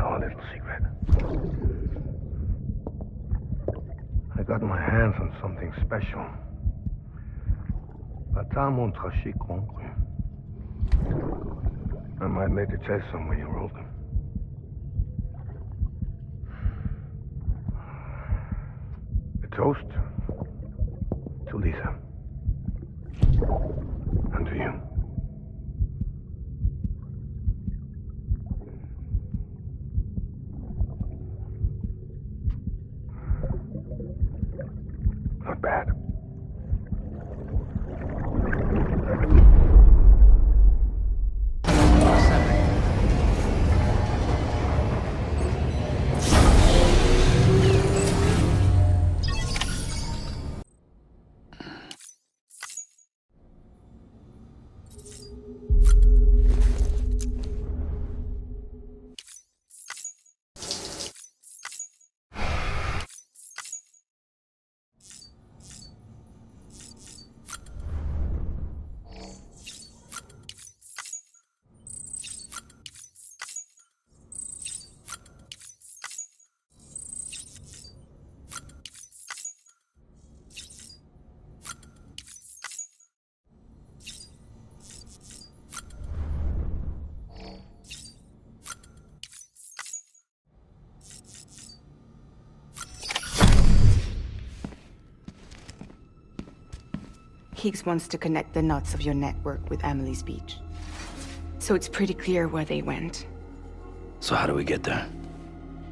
Our little secret. I got my hands on something special. Bata montraché conclu. I might later test them when you roll them. A toast to Lisa. And to you. Not bad. Higgs wants to connect the knots of your network with Amelie's beach. So it's pretty clear where they went. So how do we get there?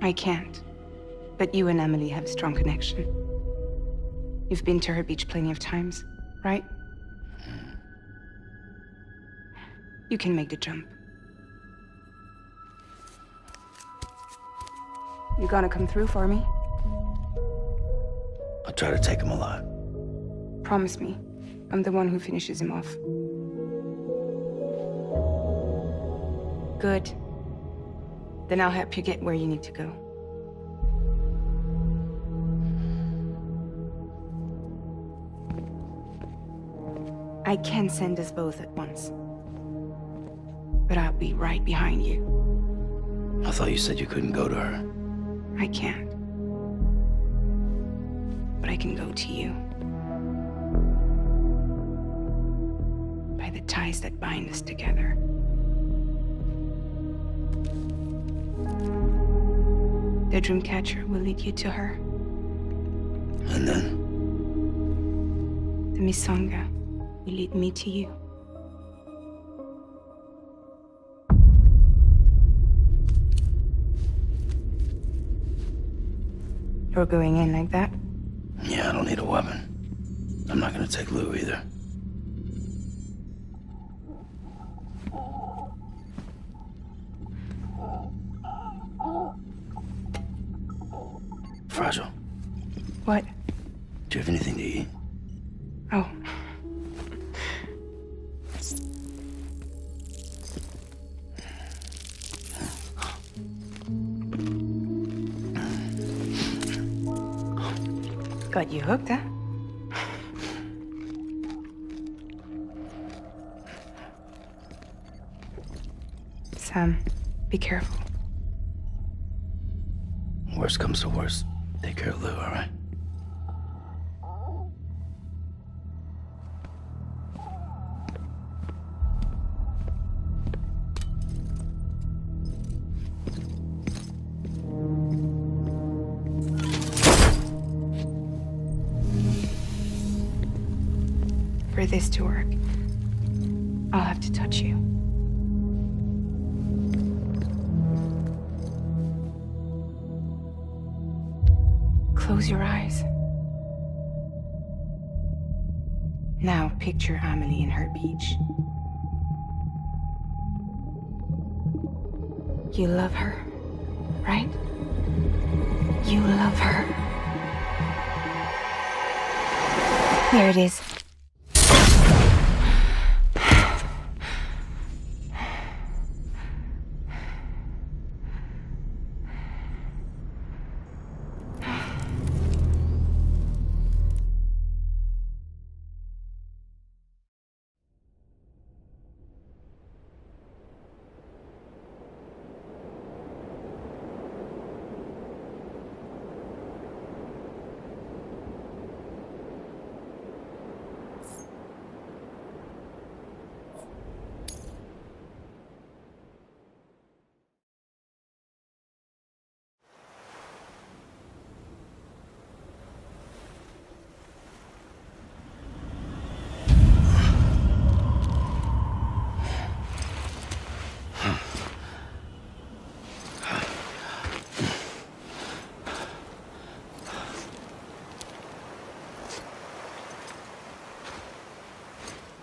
I can't. But you and Amelie have a strong connection. You've been to her beach plenty of times, right? You can make the jump. You gonna come through for me? I'll try to take him alive. Promise me. I'm the one who finishes him off. Good. Then I'll help you get where you need to go. I can send us both at once. But I'll be right behind you. I thought you said you couldn't go to her. I can't. But I can go to you. By the ties that bind us together. The Dreamcatcher will lead you to her. And then? The Misanga will lead me to you. You're going in like that? Yeah, I don't need a weapon. I'm not gonna take Lou either. Fragile. What? Do you have anything to eat? Oh. Got you hooked, huh? Sam, be careful. Worst comes to worst. Take care of Lou, all right? For this to work, I'll have to touch you. Close your eyes. Now picture Amelie in her beach. You love her. right? You love her. Here it is.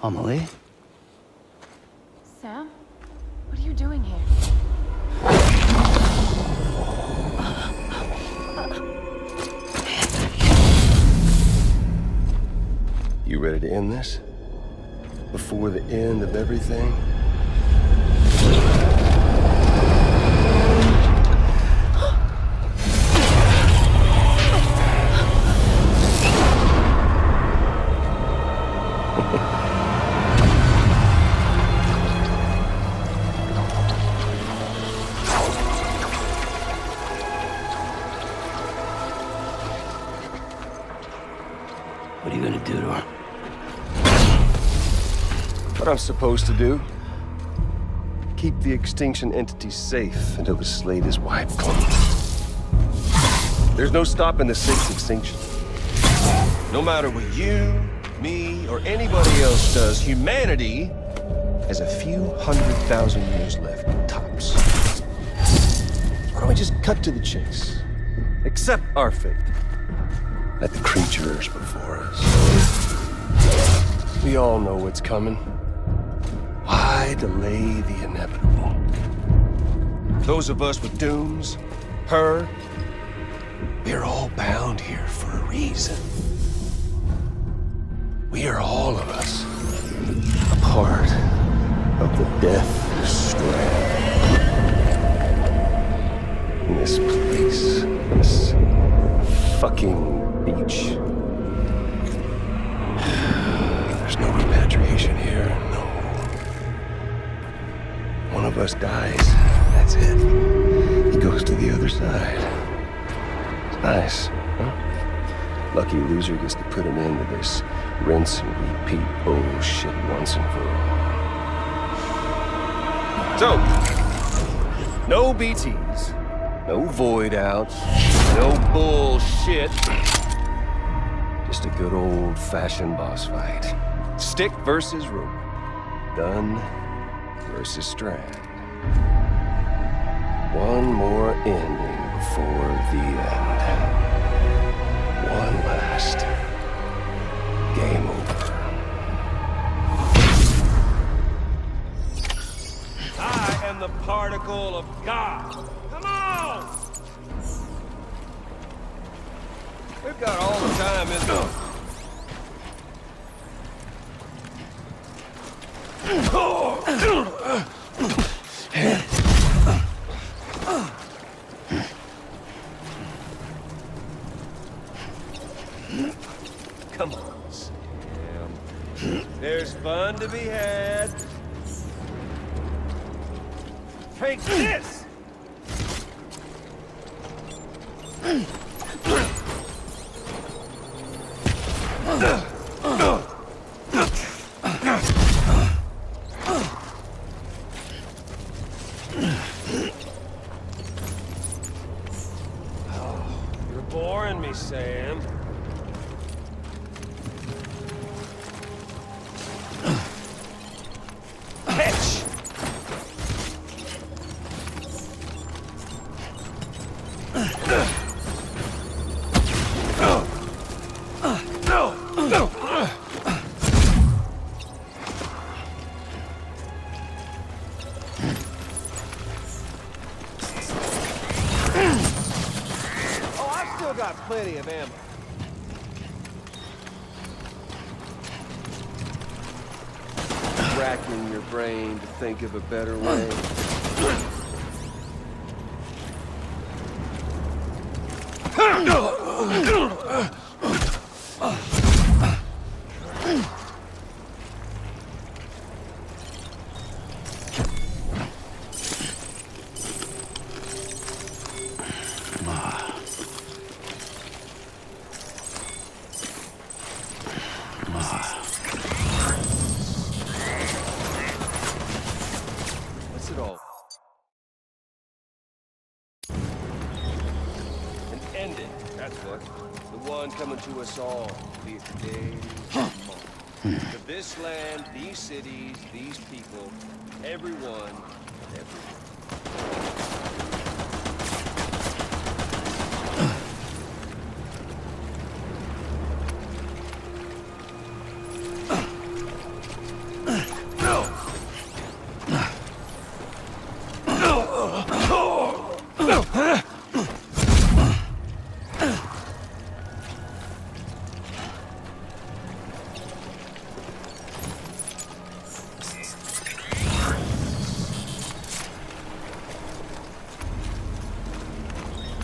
Amelie? Sam? What are you doing here? You ready to end this? Before the end of everything? What are you gonna do to her? What I'm supposed to do? Keep the extinction entity safe until the slate is wiped clean. There's no stopping the sixth extinction. No matter what you, me, or anybody else does, humanity has a few 100,000 years left, tops. Why don't we just cut to the chase? Accept our fate. Let the creatures before us. We all know what's coming. Why delay the inevitable? Those of us with dooms, her, we're all bound here for a reason. We are all of us a part of the Death Stranding. This place, this fucking beach. There's no repatriation here, no. One of us dies, that's it. He goes to the other side. It's nice, huh? Lucky loser gets to put an end to this rinse and repeat bullshit once and for all. So, no BTs, no void outs, no bullshit. Just a good old-fashioned boss fight. Stick versus rope. Gun versus strand. One more ending before the end. One last game over. I am the particle of God. Come on! We've got all the time in the... Come on, Sam. There's fun to be had. Take this! You're boring me, Sam. Catch! got plenty of ammo. Racking your brain to think of a better way. What's it all? An ending, that's what. The one coming to us all, be it today or tomorrow. To this land, these cities, these people, everyone, everyone.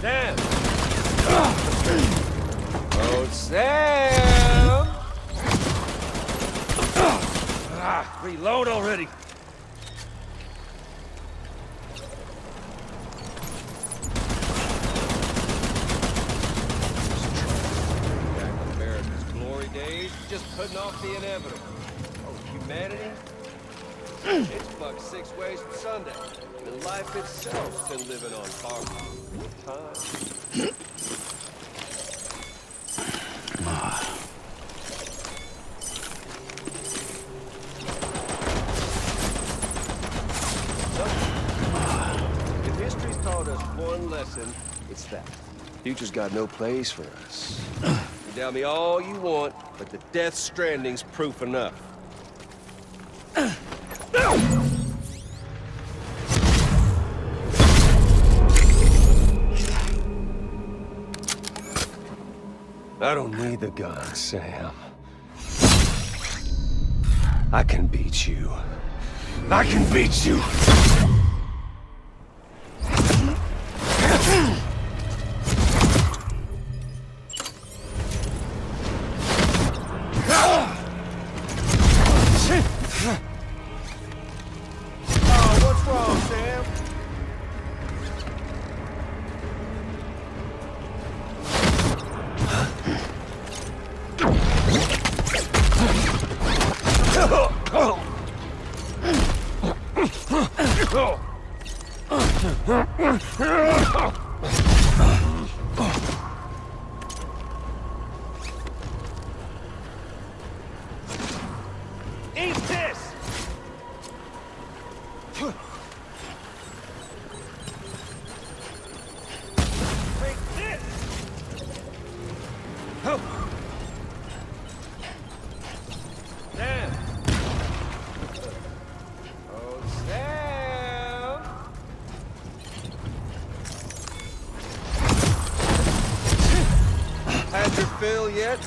Sam! Oh, Sam! Reload already! Back in America's glory days, just putting off the inevitable. Oh, humanity? It's fucked 6 ways from Sunday. And life itself's been living on borrowed time. If history's taught us one lesson, it's that. Future's got no place for us. You tell me all you want, but the Death Stranding's proof enough. I don't need the gun, Sam. I can beat you. I can beat you! Oh, what's wrong, Sam? Eat this! Take this! Help! Sam! Oh, Sam! Had your fill yet?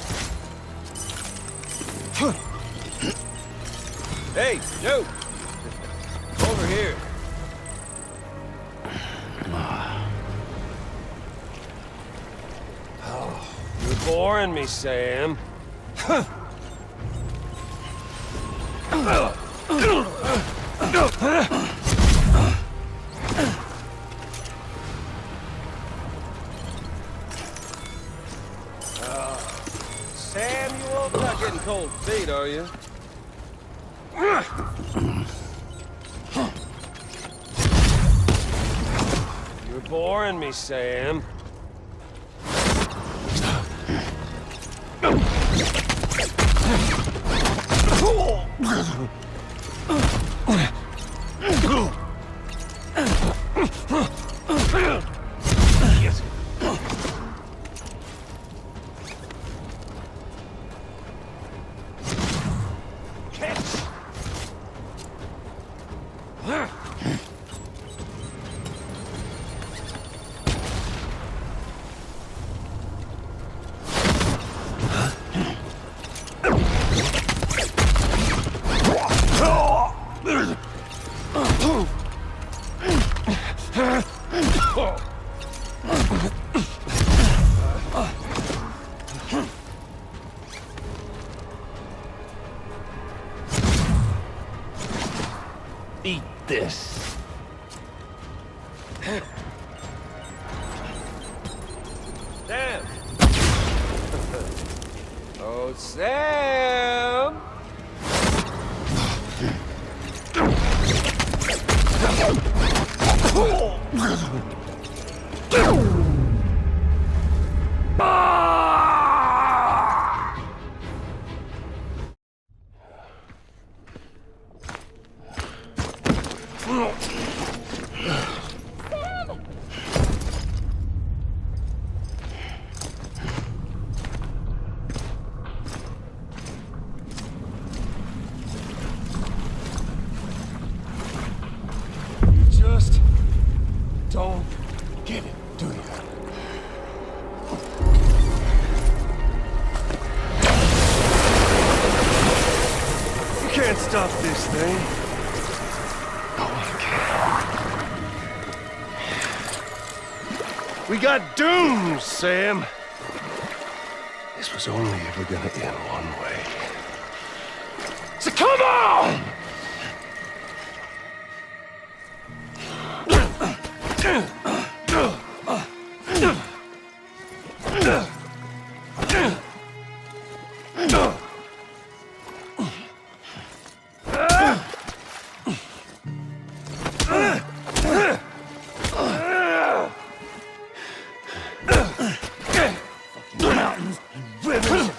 Hey, no! Over here. Oh, you're boring me, Sam. Samuel, not getting cold feet, are you? You're boring me, Sam. Yes. Catch. Eat this. Sam! Oh, Sam! Just don't get it, do you? You can't stop this thing. No one can. We got dooms, Sam. This was only ever gonna end one way. So come on! Mountains and rivers,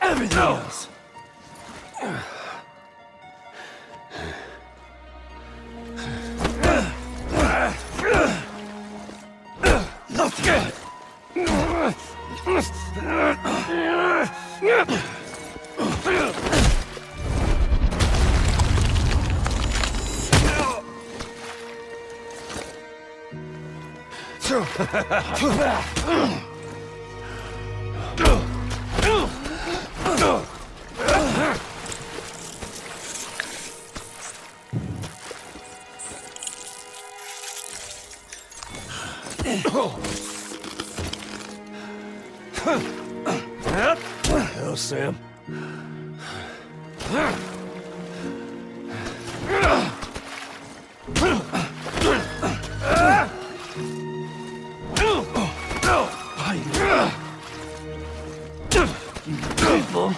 everything else. Nothing. Hell, Sam. People.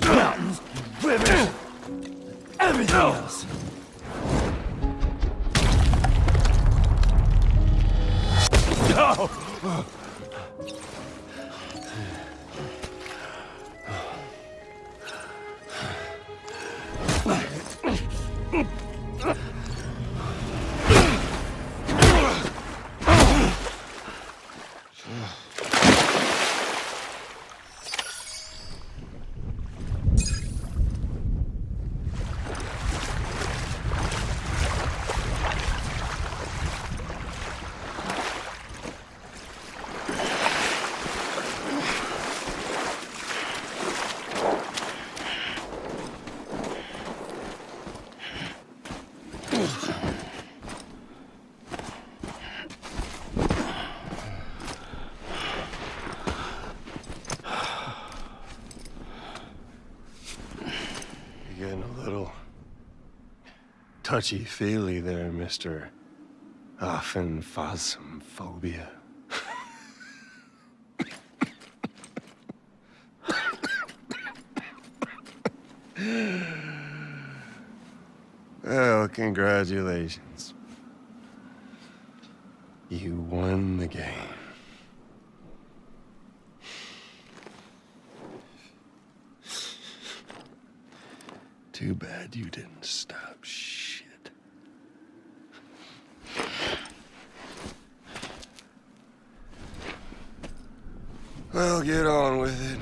Mountains, rivers, everything else. No! Getting a little touchy-feely there, Mr. Phasmophobia. Well, congratulations. You won the game. Too bad you didn't stop shit. Well, get on with it.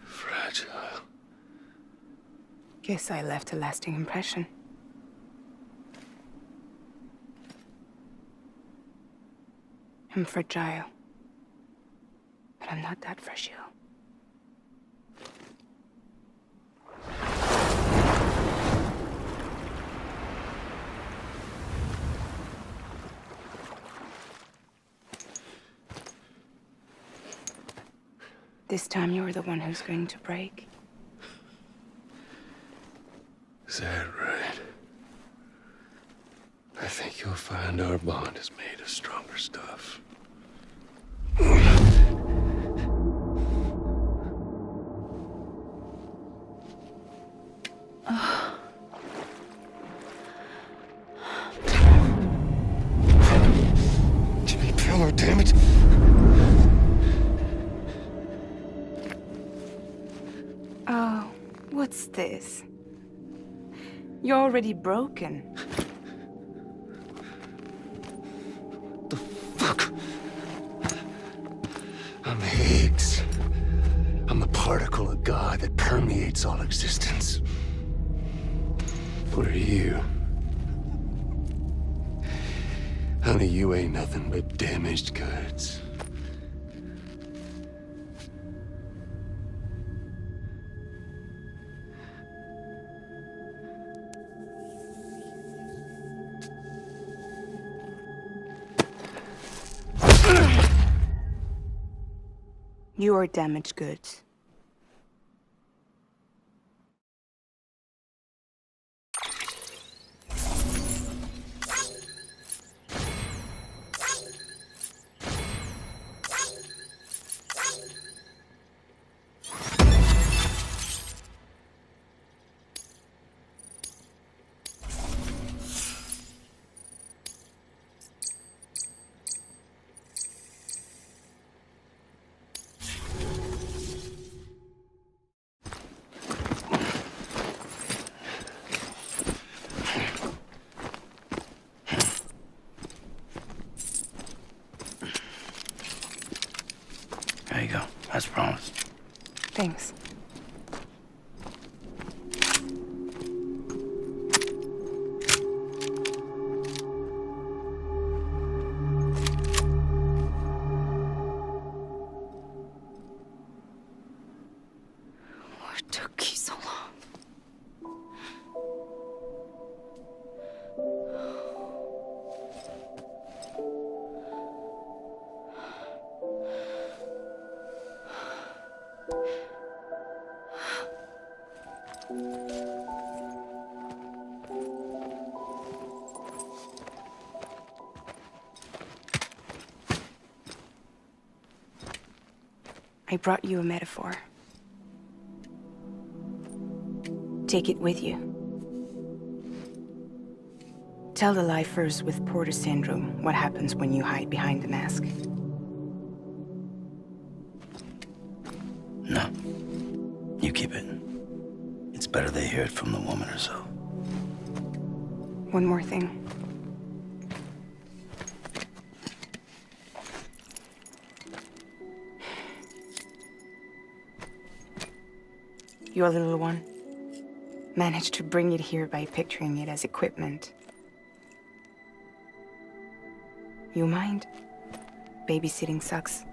Fragile. Guess I left a lasting impression. I'm fragile. But I'm not that fragile. This time you're the one who's going to break. Is that right? I think you'll find our bond is made of stronger stuff. Jimmy Pillar, damn it! Oh, what's this? You're already broken. The fuck? I'm Higgs. I'm the particle of God that permeates all existence. What are you? Honey, you ain't nothing but damaged goods. You are damaged goods. There you go, as promised. Thanks. What took you so long? I brought you a metaphor. Take it with you. Tell the lifers with Porter syndrome what happens when you hide behind the mask. No. You keep it. It's better they hear it from the woman herself. One more thing. Your little one managed to bring it here by picturing it as equipment. You mind? Babysitting sucks.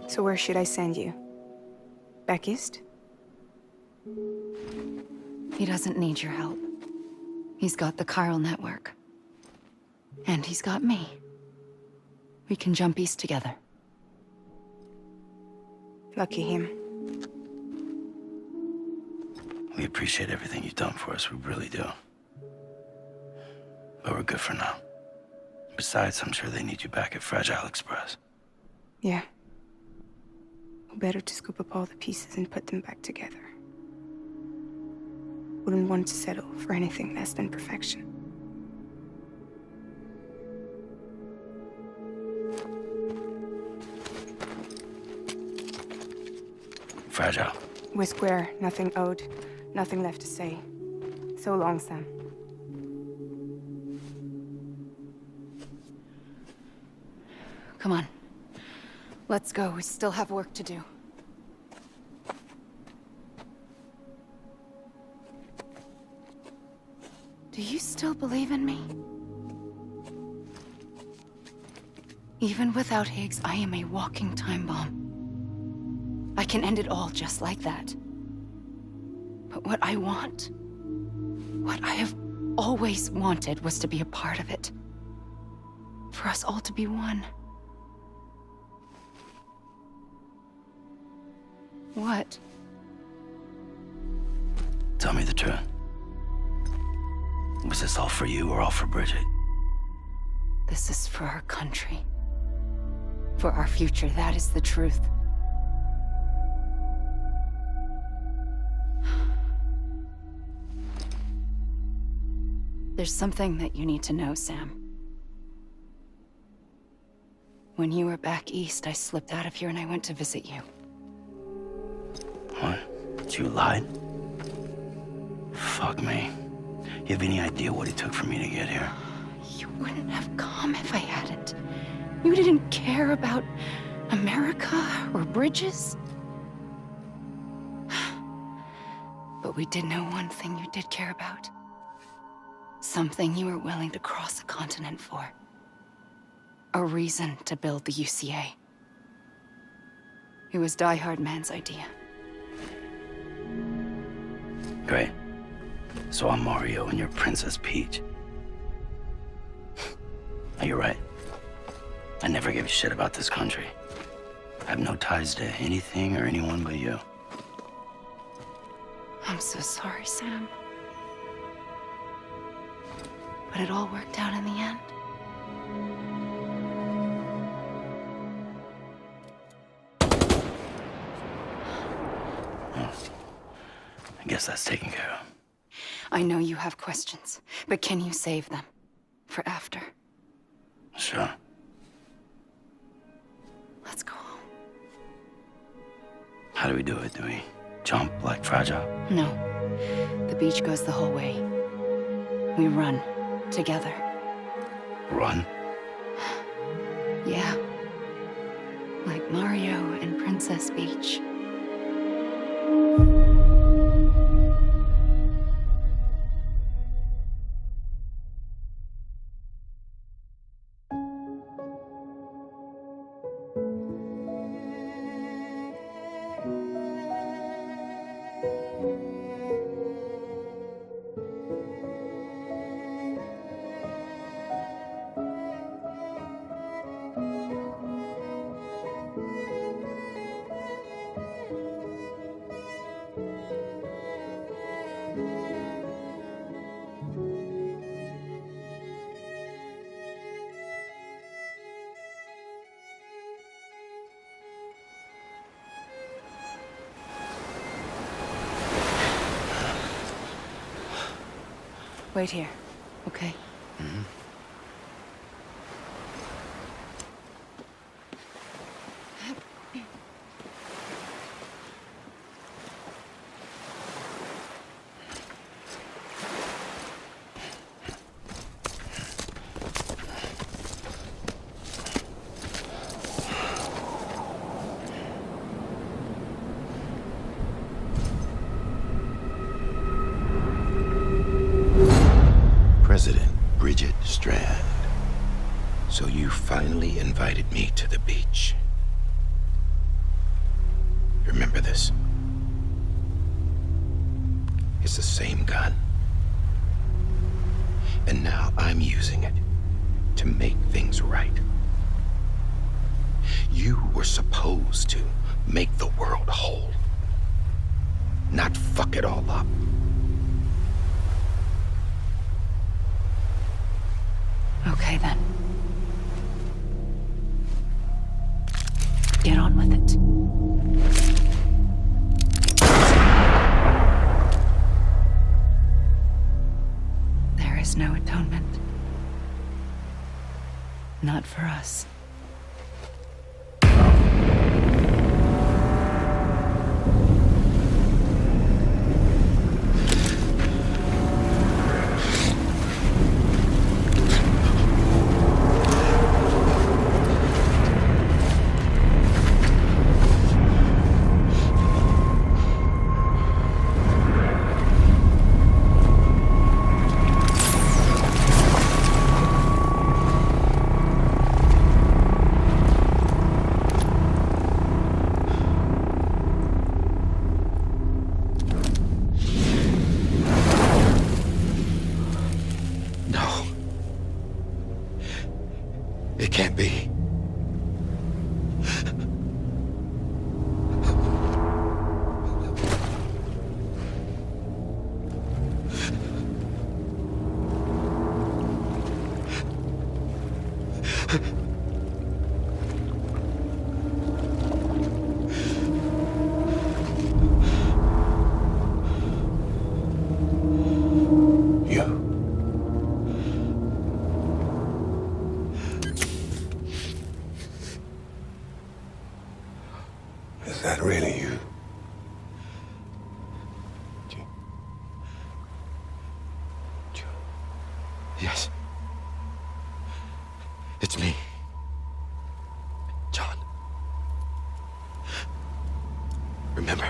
So where should I send you? Back east? He doesn't need your help. He's got the chiral network. And he's got me. We can jump east together. Lucky him. We appreciate everything you've done for us, we really do. But we're good for now. Besides, I'm sure they need you back at Fragile Express. Yeah. Better to scoop up all the pieces and put them back together. Wouldn't want to settle for anything less than perfection. Fragile. We're square, nothing owed, nothing left to say. So long, Sam. Come on. Let's go. We still have work to do. Do you still believe in me? Even without Higgs, I am a walking time bomb. I can end it all just like that. But what I want, what I have always wanted, was to be a part of it. For us all to be one. What? Tell me the truth. Was this all for you or all for Bridget? This is for our country. For our future, that is the truth. There's something that you need to know, Sam. When you were back east, I slipped out of here and I went to visit you. What? You lied? Fuck me. You have any idea what it took for me to get here? You wouldn't have come if I hadn't. You didn't care about America or bridges. But we did know one thing you did care about. Something you were willing to cross a continent for. A reason to build the UCA. It was Die Hard Man's idea. Great. So I'm Mario and you're Princess Peach. You're right. I never gave a shit about this country. I have no ties to anything or anyone but you. I'm so sorry, Sam. But it all worked out in the end. Well, I guess that's taken care of. I know you have questions, but can you save them for after? Sure. Let's go home. How do we do it? Do we jump like Fragile? No. The beach goes the whole way. We run together. Run? Yeah. Like Mario and Princess Peach. Wait here, okay? Mm-hmm. President Bridget Strand. So you finally invited me to the beach. Remember this? It's the same gun. And now I'm using it to make things right. were supposed to make the world whole, not fuck it all up. Okay, then. Get on with it. There is no atonement. Not for us. It can't be. Is that really you? Yes. It's me. John. Remember?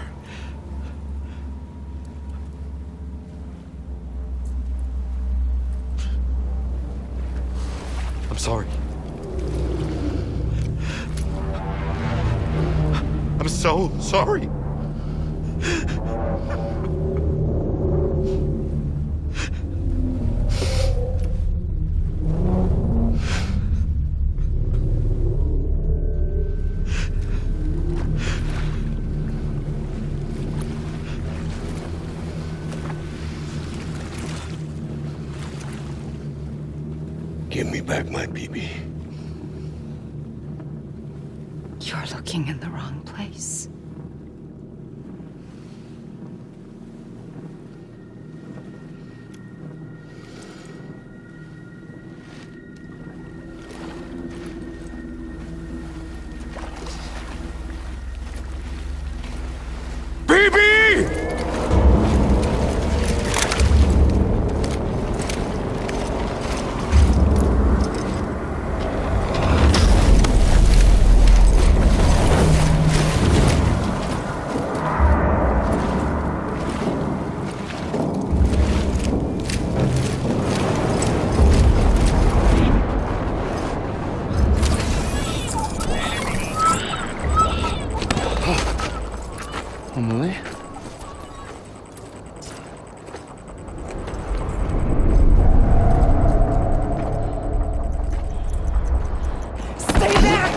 I'm sorry. I'm so sorry. Give me back my BB. You're looking in the wrong place. Emily? Stay back!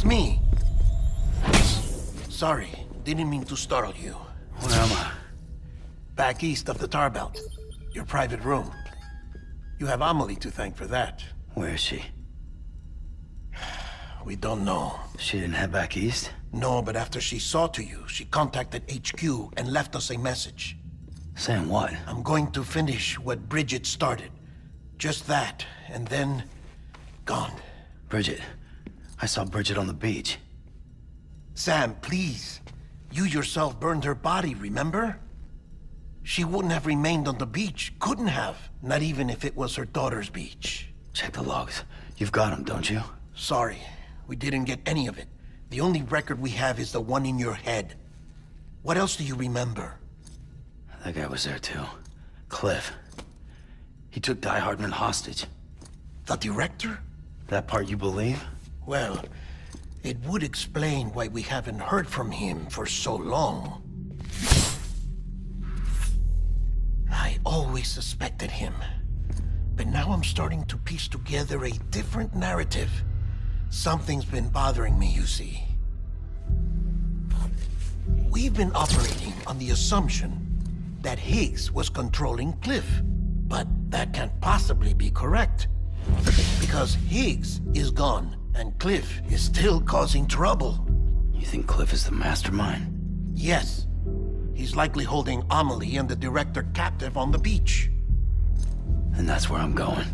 It's me. Sorry, didn't mean to startle you. Where am I? Back east of the Tar Belt. Your private room. You have Amelie to thank for that. Where is she? We don't know. She didn't head back east? No, but after she saw to you, she contacted HQ and left us a message. Saying what? I'm going to finish what Bridget started. Just that, and then... gone. Bridget. I saw Bridget on the beach. Sam, please. You yourself burned her body, remember? She wouldn't have remained on the beach. Couldn't have. Not even if it was her daughter's beach. Check the logs. You've got them, don't you? Sorry. We didn't get any of it. The only record we have is the one in your head. What else do you remember? That guy was there too. Cliff. He took Die Hardman hostage. The director? That part you believe? Well, it would explain why we haven't heard from him for so long. I always suspected him. But now I'm starting to piece together a different narrative. Something's been bothering me, you see. We've been operating on the assumption that Higgs was controlling Cliff. But that can't possibly be correct. Because Higgs is gone, and Cliff is still causing trouble. You think Cliff is the mastermind? Yes. He's likely holding Amelie and the director captive on the beach. And that's where I'm going.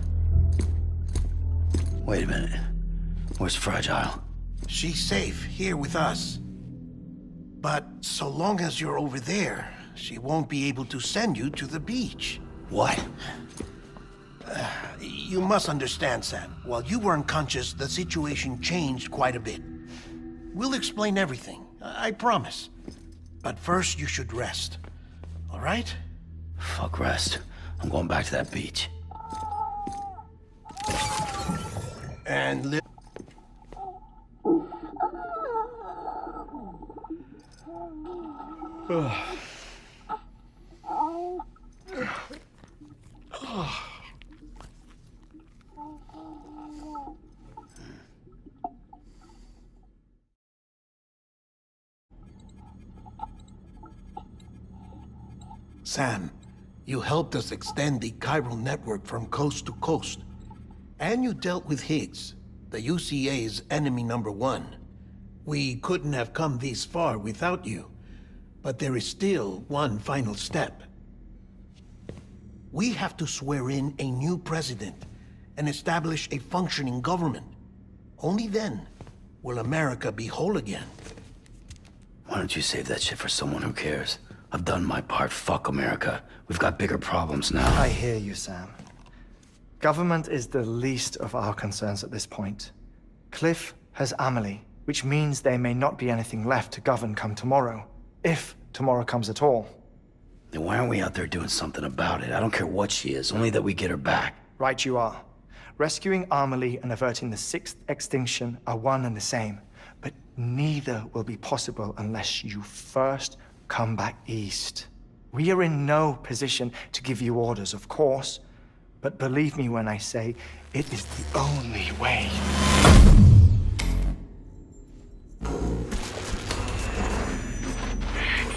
Wait a minute. Where's Fragile? She's safe here with us. But so long as you're over there, she won't be able to send you to the beach. What? You must understand, Sam. While you were unconscious, the situation changed quite a bit. We'll explain everything, I promise. But first, you should rest. All right? Fuck rest. I'm going back to that beach. And Sam, you helped us extend the chiral network from coast to coast. And you dealt with Higgs, the UCA's enemy #1. We couldn't have come this far without you. But there is still one final step. We have to swear in a new president and establish a functioning government. Only then will America be whole again. Why don't you save that shit for someone who cares? I've done my part. Fuck America. We've got bigger problems now. I hear you, Sam. Government is the least of our concerns at this point. Cliff has Amelie, which means there may not be anything left to govern come tomorrow. If tomorrow comes at all. Then why aren't we out there doing something about it? I don't care what she is, only that we get her back. Right you are. Rescuing Amelie and averting the 6th extinction are one and the same. But neither will be possible unless you first come back east. We are in no position to give you orders, of course. But believe me when I say, it is the only way.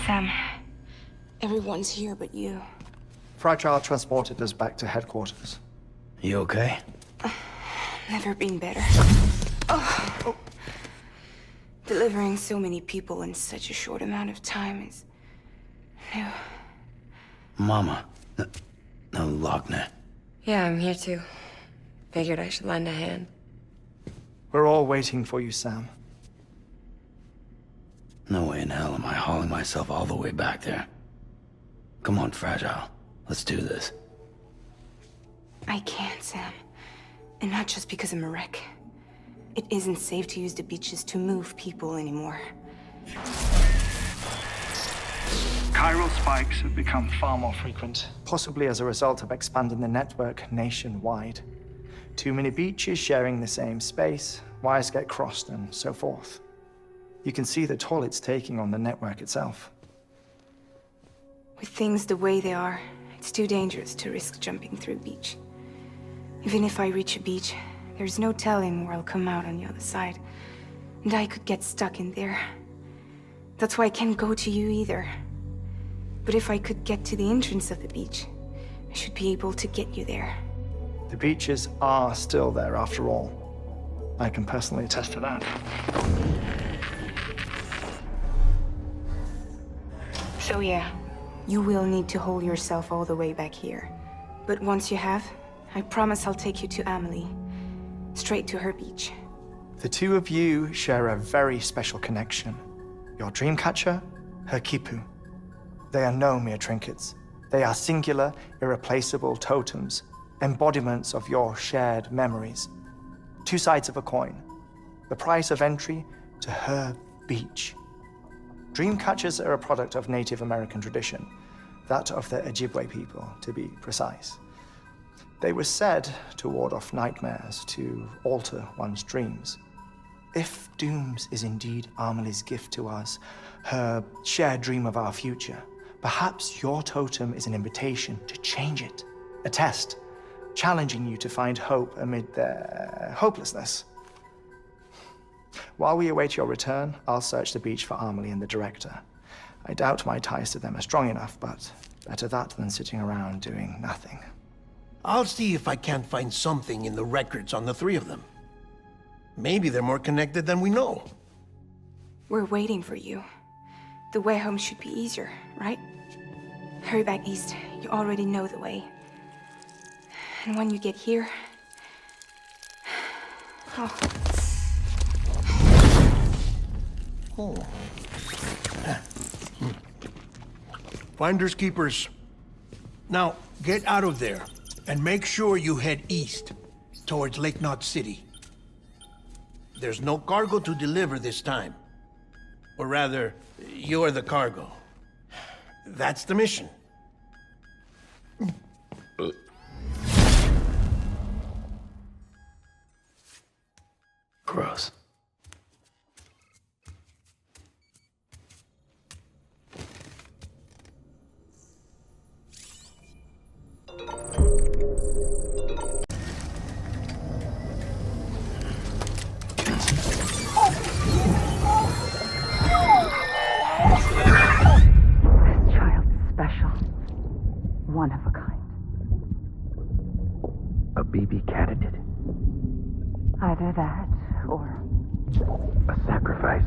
Sam, everyone's here but you. Fragile transported us back to headquarters. You okay? Never been better. Oh. Delivering so many people in such a short amount of time is new. Mama. No, Lochner. Yeah, I'm here too. Figured I should lend a hand. We're all waiting for you, Sam. No way in hell am I hauling myself all the way back there. Come on, Fragile. Let's do this. I can't, Sam. And not just because I'm a wreck. It isn't safe to use the beaches to move people anymore. Chiral spikes have become far more frequent. Possibly as a result of expanding the network nationwide. Too many beaches sharing the same space, wires get crossed, and so forth. You can see the toll it's taking on the network itself. With things the way they are, it's too dangerous to risk jumping through a beach. Even if I reach a beach, there's no telling where I'll come out on the other side. and I could get stuck in there. That's why I can't go to you either. But if I could get to the entrance of the beach, I should be able to get you there. The beaches are still there after all. I can personally attest to that. So yeah, you will need to hold yourself all the way back here. But once you have, I promise I'll take you to Amelie. Straight to her beach. The two of you share a very special connection. Your dreamcatcher, her quipu. They are no mere trinkets. They are singular, irreplaceable totems, embodiments of your shared memories. Two sides of a coin. The price of entry to her beach. Dreamcatchers are a product of Native American tradition, that of the Ojibwe people, to be precise. They were said to ward off nightmares, to alter one's dreams. If Dooms is indeed Amelie's gift to us, her shared dream of our future, perhaps your totem is an invitation to change it. A test, challenging you to find hope amid their hopelessness. While we await your return, I'll search the beach for Amelie and the director. I doubt my ties to them are strong enough, but better that than sitting around doing nothing. I'll see if I can't find something in the records on the three of them. Maybe they're more connected than we know. We're waiting for you. The way home should be easier, right? Hurry back east. You already know the way. And when you get here... Oh. Finders keepers. Now, get out of there, and make sure you head east, towards Lake Knot City. There's no cargo to deliver this time. Or rather, you're the cargo. That's the mission. Gross. One of a kind. A BB candidate. Either that, or... A sacrifice.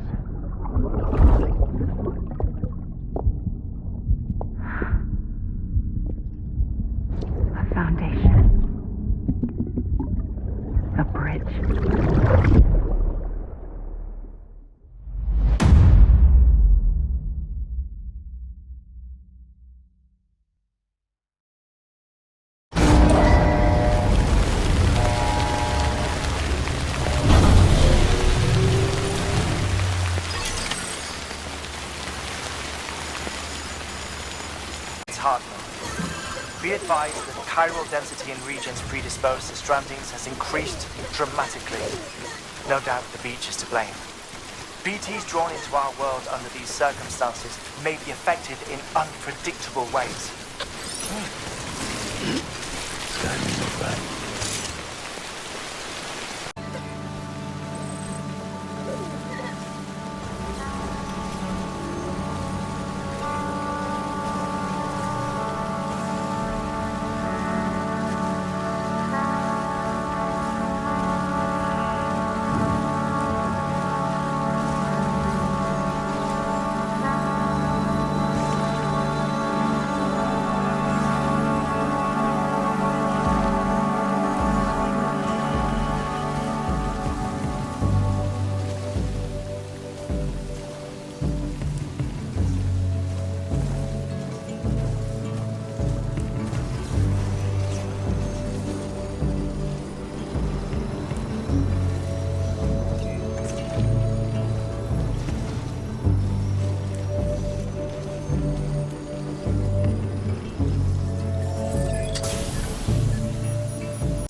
A foundation. A bridge. Be advised that chiral density in regions predisposed to strandings has increased dramatically. No doubt the beach is to blame. BTs drawn into our world under these circumstances may be affected in unpredictable ways.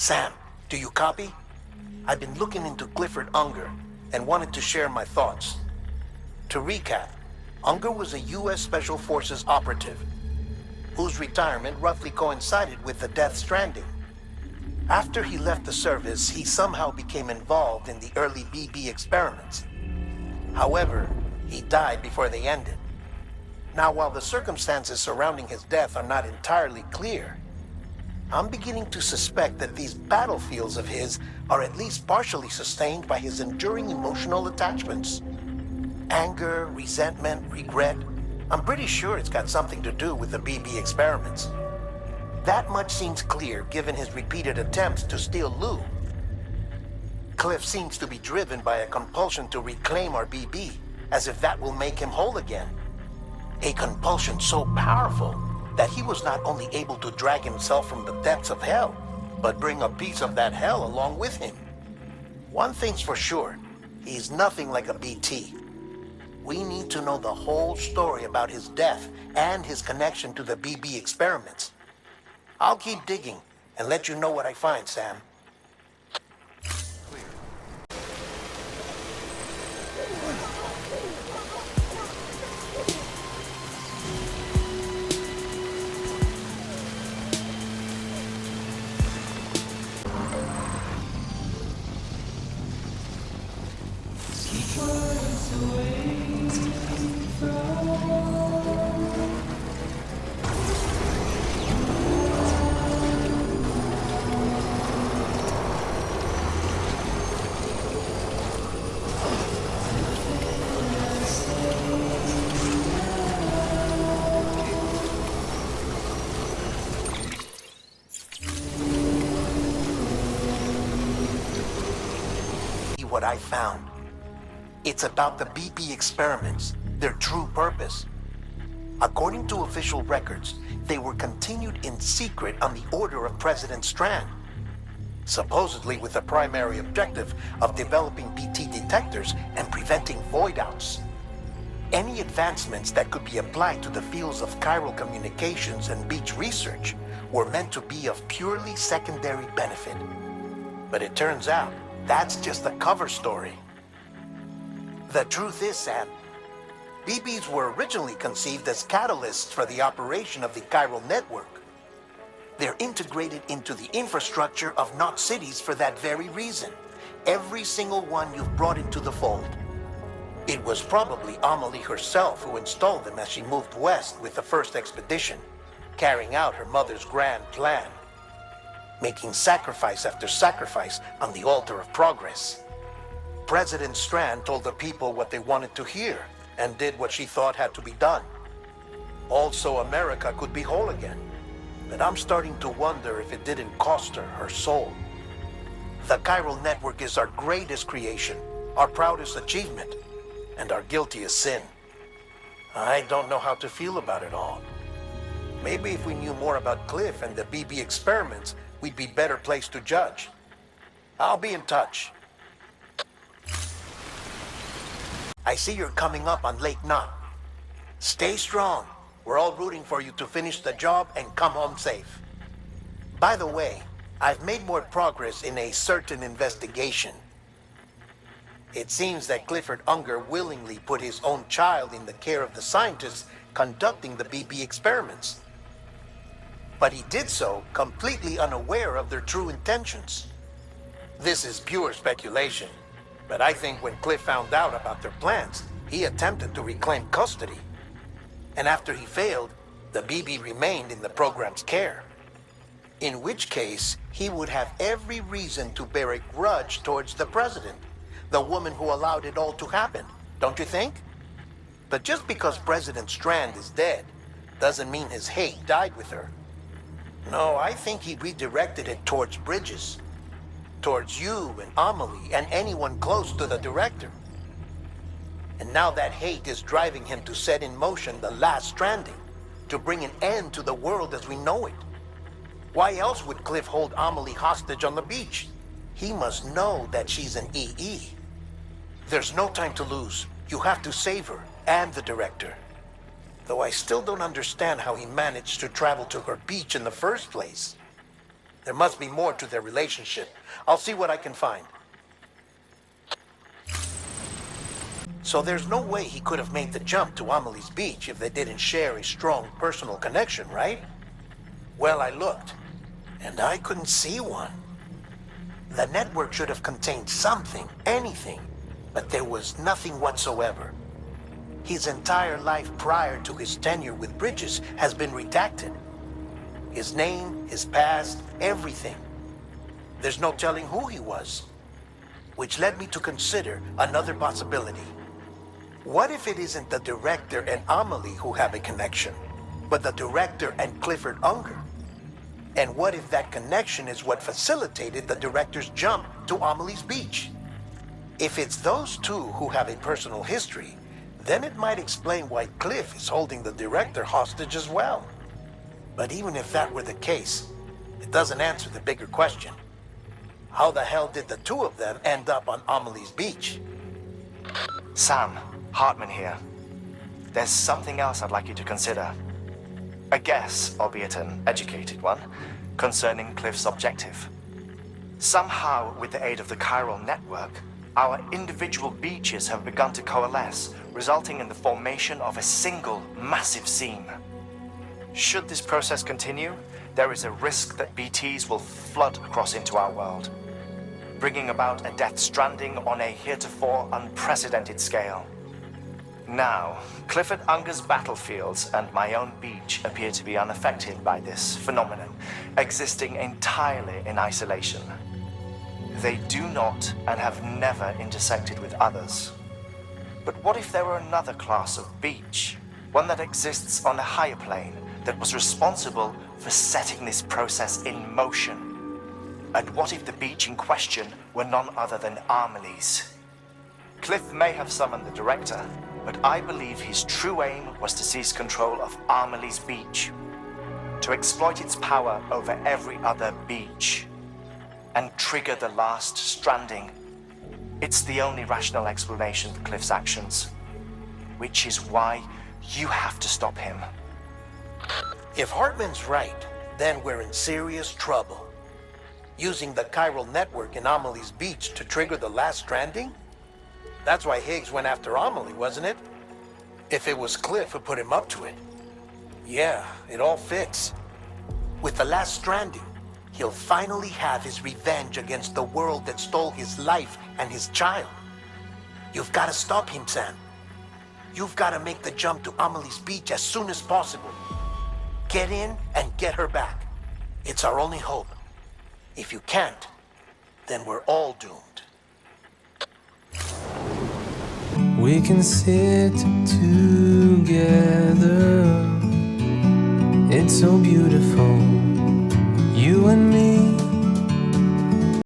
Sam, do you copy? I've been looking into Clifford Unger and wanted to share my thoughts. To recap, Unger was a U.S. Special Forces operative whose retirement roughly coincided with the Death Stranding. After he left the service, he somehow became involved in the early BB experiments However, he died before they ended. Now, while the circumstances surrounding his death are not entirely clear, I'm beginning to suspect that these battlefields of his are at least partially sustained by his enduring emotional attachments. Anger, resentment, regret. I'm pretty sure it's got something to do with the BB experiments. That much seems clear given his repeated attempts to steal Lou. Cliff seems to be driven by a compulsion to reclaim our BB, as if that will make him whole again. A compulsion so powerful that he was not only able to drag himself from the depths of hell, but bring a piece of that hell along with him. One thing's for sure, he's nothing like a BT. We need to know the whole story about his death and his connection to the BB experiments. I'll keep digging and let you know what I find, Sam. What I found. It's about the BB experiments, their true purpose. According to official records, they were continued in secret on the order of President Strand, supposedly with the primary objective of developing BT detectors and preventing void-outs. Any advancements that could be applied to the fields of chiral communications and beach research were meant to be of purely secondary benefit. But it turns out, that's just the cover story. The truth is, Sam, BBs were originally conceived as catalysts for the operation of the chiral network. They're integrated into the infrastructure of not cities for that very reason. Every single one you've brought into the fold. It was probably Amelie herself who installed them as she moved west with the first expedition, carrying out her mother's grand plan. Making sacrifice after sacrifice on the altar of progress. President Strand told the people what they wanted to hear and did what she thought had to be done. Also, America could be whole again. But I'm starting to wonder if it didn't cost her her soul. The chiral network is our greatest creation, our proudest achievement, and our guiltiest sin. I don't know how to feel about it all. Maybe if we knew more about Cliff and the BB experiments, we'd be better placed to judge. I'll be in touch. I see you're coming up on Lake Knot. Stay strong. We're all rooting for you to finish the job and come home safe. By the way, I've made more progress in a certain investigation. It seems that Clifford Unger willingly put his own child in the care of the scientists conducting the BB experiments. But he did so completely unaware of their true intentions. This is pure speculation, but I think when Cliff found out about their plans, he attempted to reclaim custody. And after he failed, the BB remained in the program's care. In which case, he would have every reason to bear a grudge towards the president, the woman who allowed it all to happen, don't you think? But just because President Strand is dead, doesn't mean his hate died with her. No, I think he redirected it towards Bridges. Towards you and Amelie and anyone close to the director. And now that hate is driving him to set in motion the last stranding, to bring an end to the world as we know it. Why else would Cliff hold Amelie hostage on the beach? He must know that she's an EE. There's no time to lose. You have to save her and the director. Though I still don't understand how he managed to travel to her beach in the first place. There must be more to their relationship. I'll see what I can find. So there's no way he could have made the jump to Amelie's beach if they didn't share a strong personal connection, right? Well, I looked, and I couldn't see one. The network should have contained something, anything, but there was nothing whatsoever. His entire life prior to his tenure with Bridges has been redacted. His name, his past, everything. There's no telling who he was. Which led me to consider another possibility. What if it isn't the director and Amelie who have a connection, but the director and Clifford Unger? And what if that connection is what facilitated the director's jump to Amelie's beach? If it's those two who have a personal history, then it might explain why Cliff is holding the director hostage as well. But even if that were the case, it doesn't answer the bigger question. How the hell did the two of them end up on Amelie's beach? Sam, Hartman here. There's something else I'd like you to consider. A guess, albeit an educated one, concerning Cliff's objective. Somehow, with the aid of the chiral network, our individual beaches have begun to coalesce, resulting in the formation of a single massive seam. Should this process continue, there is a risk that BTs will flood across into our world, bringing about a Death Stranding on a heretofore unprecedented scale. Now, Clifford Unger's battlefields and my own beach appear to be unaffected by this phenomenon, existing entirely in isolation. They do not and have never intersected with others. But what if there were another class of beach, one that exists on a higher plane, that was responsible for setting this process in motion? And what if the beach in question were none other than Amelie's? Cliff may have summoned the director, but I believe his true aim was to seize control of Amelie's beach, to exploit its power over every other beach, and trigger the last stranding. It's the only rational explanation for Cliff's actions, which is why you have to stop him. If Hartman's right, then we're in serious trouble. Using the chiral network in Amelie's beach to trigger the last stranding? That's why Higgs went after Amelie, wasn't it? If it was Cliff who put him up to it. Yeah, it all fits. With the last stranding, he'll finally have his revenge against the world that stole his life and his child. You've got to stop him, Sam. You've got to make the jump to Amelie's beach as soon as possible. Get in and get her back. It's our only hope. If you can't, then we're all doomed. We can sit together. It's so beautiful.